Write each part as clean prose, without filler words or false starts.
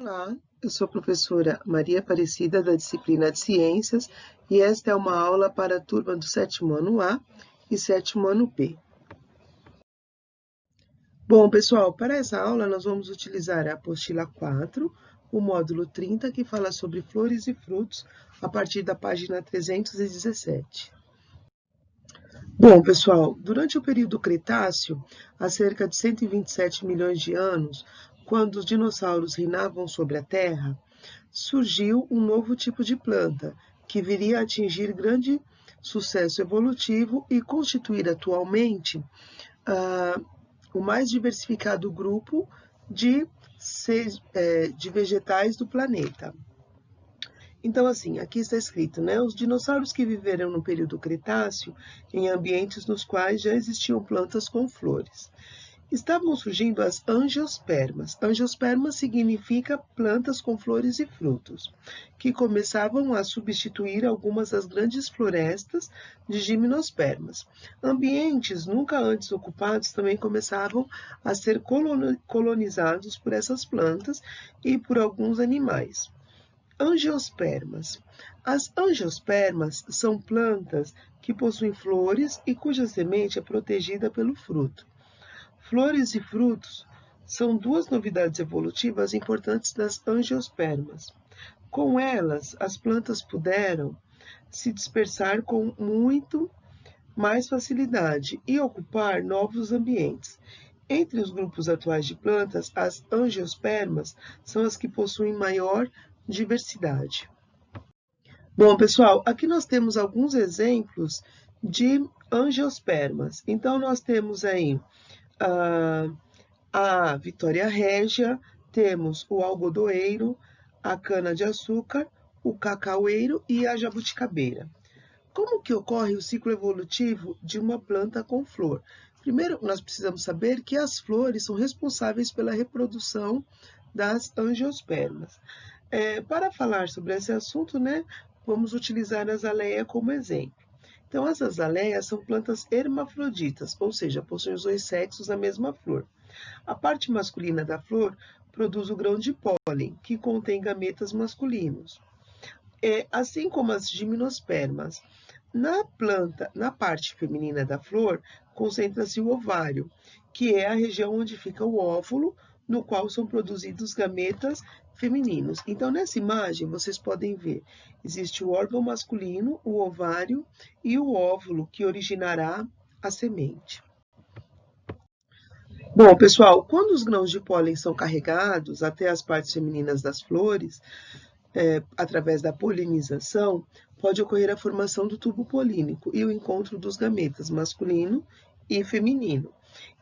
Olá, eu sou a professora Maria Aparecida, da disciplina de Ciências, e esta é uma aula para a turma do 7º ano A e 7º ano B. Bom, pessoal, para essa aula nós vamos utilizar a apostila 4, o módulo 30, que fala sobre flores e frutos, a partir da página 317. Bom, pessoal, durante o período Cretáceo, há cerca de 127 milhões de anos, quando os dinossauros reinavam sobre a Terra, surgiu um novo tipo de planta, que viria a atingir grande sucesso evolutivo e constituir atualmente o mais diversificado grupo de vegetais do planeta. Então, assim, aqui está escrito, né? Os dinossauros que viveram no período Cretáceo, em ambientes nos quais já existiam plantas com flores. Estavam surgindo as angiospermas. Angiospermas significa plantas com flores e frutos, que começavam a substituir algumas das grandes florestas de gimnospermas. Ambientes nunca antes ocupados também começavam a ser colonizados por essas plantas e por alguns animais. Angiospermas. As angiospermas são plantas que possuem flores e cuja semente é protegida pelo fruto. Flores e frutos são duas novidades evolutivas importantes das angiospermas. Com elas, as plantas puderam se dispersar com muito mais facilidade e ocupar novos ambientes. Entre os grupos atuais de plantas, as angiospermas são as que possuem maior diversidade. Bom, pessoal, aqui nós temos alguns exemplos de angiospermas. Então, nós temos aí a Vitória régia, temos o algodoeiro, a cana-de-açúcar, o cacaueiro e a jabuticabeira. Como que ocorre o ciclo evolutivo de uma planta com flor? Primeiro, nós precisamos saber que as flores são responsáveis pela reprodução das angiospermas. Para falar sobre esse assunto, né, vamos utilizar a azaleia como exemplo. Então, as azaleias são plantas hermafroditas, ou seja, possuem os dois sexos na mesma flor. A parte masculina da flor produz o grão de pólen, que contém gametas masculinos. Assim como as gimnospermas. Na parte feminina da flor, concentra-se o ovário, que é a região onde fica o óvulo, no qual são produzidos gametas femininos. Então, nessa imagem, vocês podem ver, existe o órgão masculino, o ovário e o óvulo, que originará a semente. Bom, pessoal, quando os grãos de pólen são carregados até as partes femininas das flores, através da polinização, pode ocorrer a formação do tubo polínico e o encontro dos gametas masculino e feminino.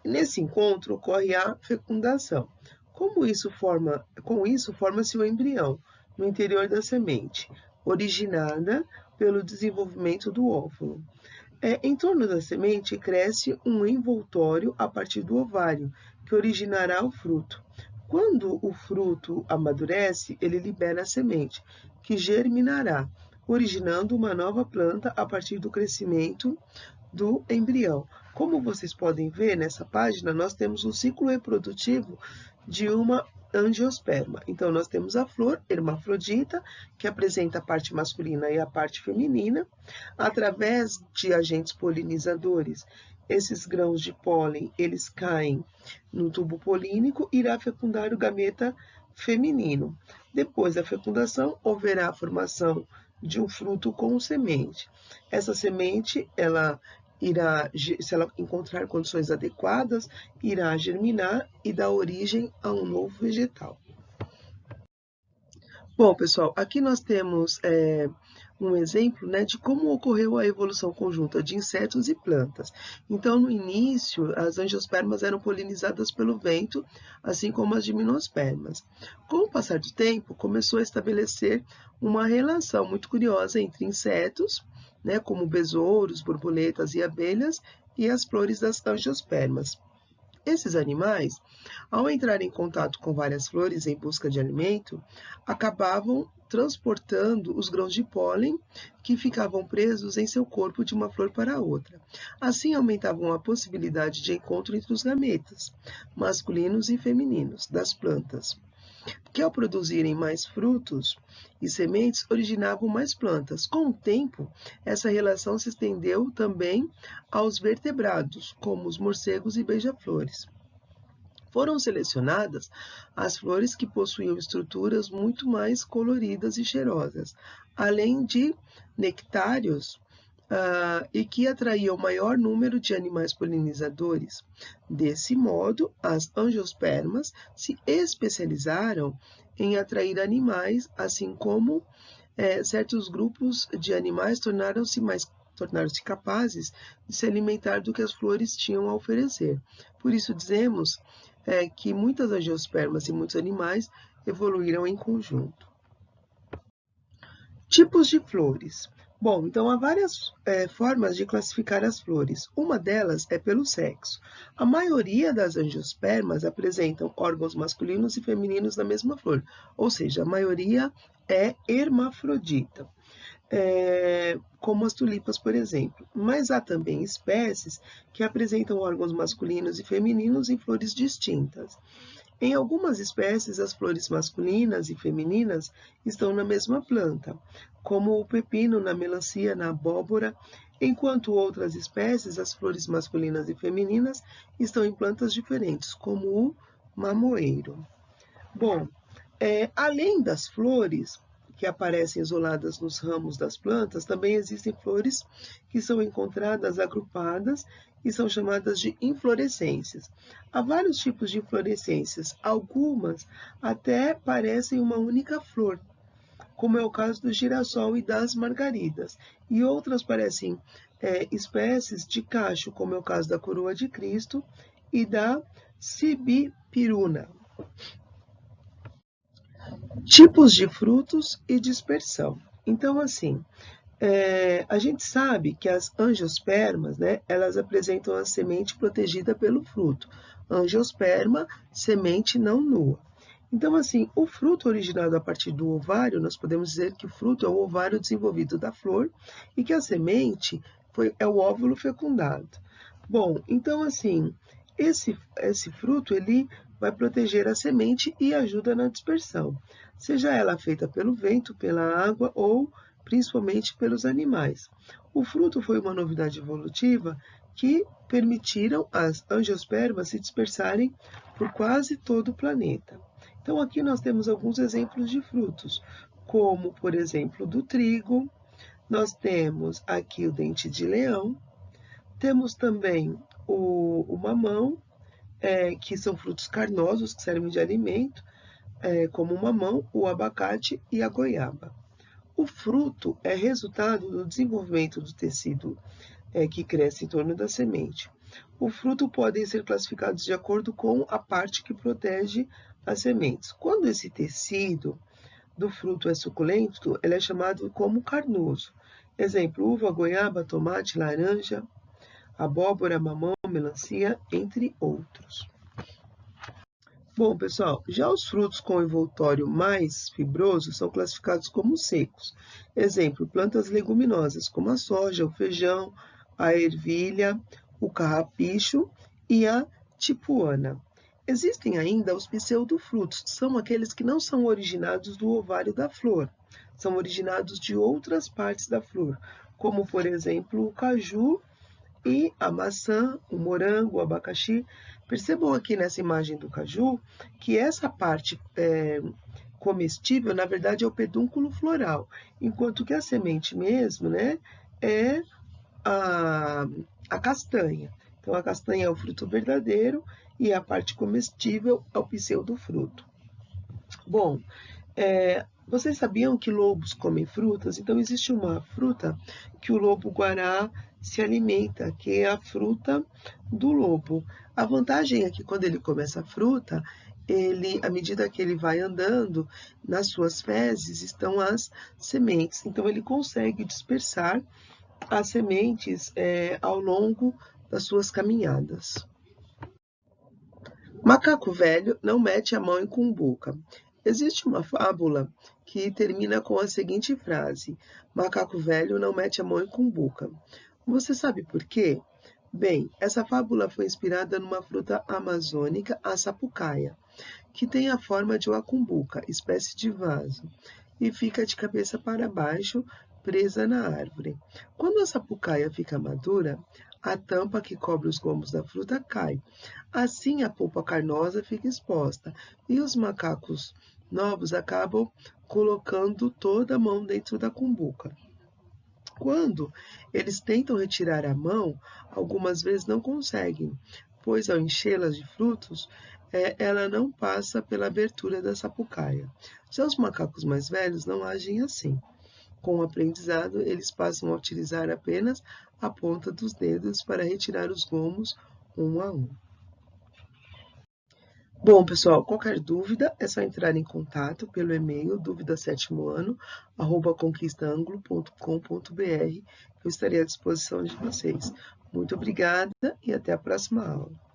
E nesse encontro ocorre a fecundação. Com isso, forma-se o embrião no interior da semente, originada pelo desenvolvimento do óvulo. Em torno da semente cresce um envoltório a partir do ovário, que originará o fruto. Quando o fruto amadurece, ele libera a semente, que germinará, originando uma nova planta a partir do crescimento do embrião. Como vocês podem ver nessa página, nós temos um ciclo reprodutivo de uma angiosperma. Então, nós temos a flor hermafrodita, que apresenta a parte masculina e a parte feminina. Através de agentes polinizadores, esses grãos de pólen, eles caem no tubo polínico e irá fecundar o gameta feminino. Depois da fecundação, haverá a formação de um fruto com semente. Essa semente, se ela encontrar condições adequadas, irá germinar e dar origem a um novo vegetal. Bom, pessoal, aqui nós temos um exemplo, né, de como ocorreu a evolução conjunta de insetos e plantas. Então, no início, as angiospermas eram polinizadas pelo vento, assim como as gimnospermas. Com o passar do tempo, começou a estabelecer uma relação muito curiosa entre insetos, né, como besouros, borboletas e abelhas, e as flores das angiospermas. Esses animais, ao entrar em contato com várias flores em busca de alimento, acabavam transportando os grãos de pólen que ficavam presos em seu corpo de uma flor para outra. Assim, aumentavam a possibilidade de encontro entre os gametas, masculinos e femininos, das plantas. que ao produzirem mais frutos e sementes, originavam mais plantas. Com o tempo, essa relação se estendeu também aos vertebrados, como os morcegos e beija-flores. Foram selecionadas as flores que possuíam estruturas muito mais coloridas e cheirosas, além de nectários e que atraíam maior número de animais polinizadores. Desse modo, as angiospermas se especializaram em atrair animais, assim como certos grupos de animais tornaram-se capazes de se alimentar do que as flores tinham a oferecer. Por isso dizemos que muitas angiospermas e muitos animais evoluíram em conjunto. Tipos de flores. Bom, então há várias formas de classificar as flores. Uma delas é pelo sexo. A maioria das angiospermas apresentam órgãos masculinos e femininos na mesma flor, ou seja, a maioria é hermafrodita, como as tulipas, por exemplo. Mas há também espécies que apresentam órgãos masculinos e femininos em flores distintas. Em algumas espécies, as flores masculinas e femininas estão na mesma planta, como o pepino na melancia, na abóbora, enquanto outras espécies, as flores masculinas e femininas, estão em plantas diferentes, como o mamoeiro. Bom, além das flores que aparecem isoladas nos ramos das plantas, também existem flores que são encontradas agrupadas e são chamadas de inflorescências. Há vários tipos de inflorescências, algumas até parecem uma única flor, como é o caso do girassol e das margaridas, e outras parecem espécies de cacho, como é o caso da coroa de Cristo e da sibipiruna. Tipos de frutos e dispersão. Então, assim, a gente sabe que as angiospermas, elas apresentam a semente protegida pelo fruto. Angiosperma, semente não nua. Então, assim, o fruto originado a partir do ovário, nós podemos dizer que o fruto é o ovário desenvolvido da flor e que a semente é o óvulo fecundado. Bom, então, assim, esse fruto, ele vai proteger a semente e ajuda na dispersão, seja ela feita pelo vento, pela água ou principalmente pelos animais. O fruto foi uma novidade evolutiva que permitiram as angiospermas se dispersarem por quase todo o planeta. Então, aqui nós temos alguns exemplos de frutos, como, por exemplo, do trigo, nós temos aqui o dente de leão, temos também o mamão, que são frutos carnosos que servem de alimento, como o mamão, o abacate e a goiaba. O fruto é resultado do desenvolvimento do tecido que cresce em torno da semente. O fruto pode ser classificado de acordo com a parte que protege as sementes. Quando esse tecido do fruto é suculento, ele é chamado como carnoso. Exemplo, uva, goiaba, tomate, laranja, abóbora, mamão, melancia, entre outros. Bom, pessoal, já os frutos com envoltório mais fibroso são classificados como secos. Exemplo, plantas leguminosas como a soja, o feijão, a ervilha, o carrapicho e a tipuana. Existem ainda os pseudofrutos, que são aqueles que não são originados do ovário da flor, são originados de outras partes da flor, como, por exemplo, o caju e a maçã, o morango, o abacaxi. Percebam aqui nessa imagem do caju que essa parte comestível, na verdade, é o pedúnculo floral, enquanto que a semente mesmo, é a castanha. Então, a castanha é o fruto verdadeiro e a parte comestível é o pseudofruto. Bom, vocês sabiam que lobos comem frutas? Então, existe uma fruta que o lobo-guará se alimenta, que é a fruta do lobo. A vantagem é que quando ele come essa fruta, à medida que ele vai andando, nas suas fezes estão as sementes. Então, ele consegue dispersar as sementes ao longo das suas caminhadas. Macaco velho não mete a mão em cumbuca. Existe uma fábula que termina com a seguinte frase: macaco velho não mete a mão em cumbuca. Você sabe por quê? Bem, essa fábula foi inspirada numa fruta amazônica, a sapucaia. que tem a forma de uma cumbuca, espécie de vaso, e fica de cabeça para baixo, presa na árvore. Quando a sapucaia fica madura, a tampa que cobre os gomos da fruta cai. Assim, a polpa carnosa fica exposta e os macacos novos acabam colocando toda a mão dentro da cumbuca. Quando eles tentam retirar a mão, algumas vezes não conseguem, pois ao enchê-las de frutos, ela não passa pela abertura da sapucaia. Já os macacos mais velhos não agem assim. Com o aprendizado, eles passam a utilizar apenas a ponta dos dedos para retirar os gomos um a um. Bom, pessoal, qualquer dúvida é só entrar em contato pelo e-mail dúvidasétimoano@conquistaanglo.com.br. Eu estarei à disposição de vocês. Muito obrigada e até a próxima aula.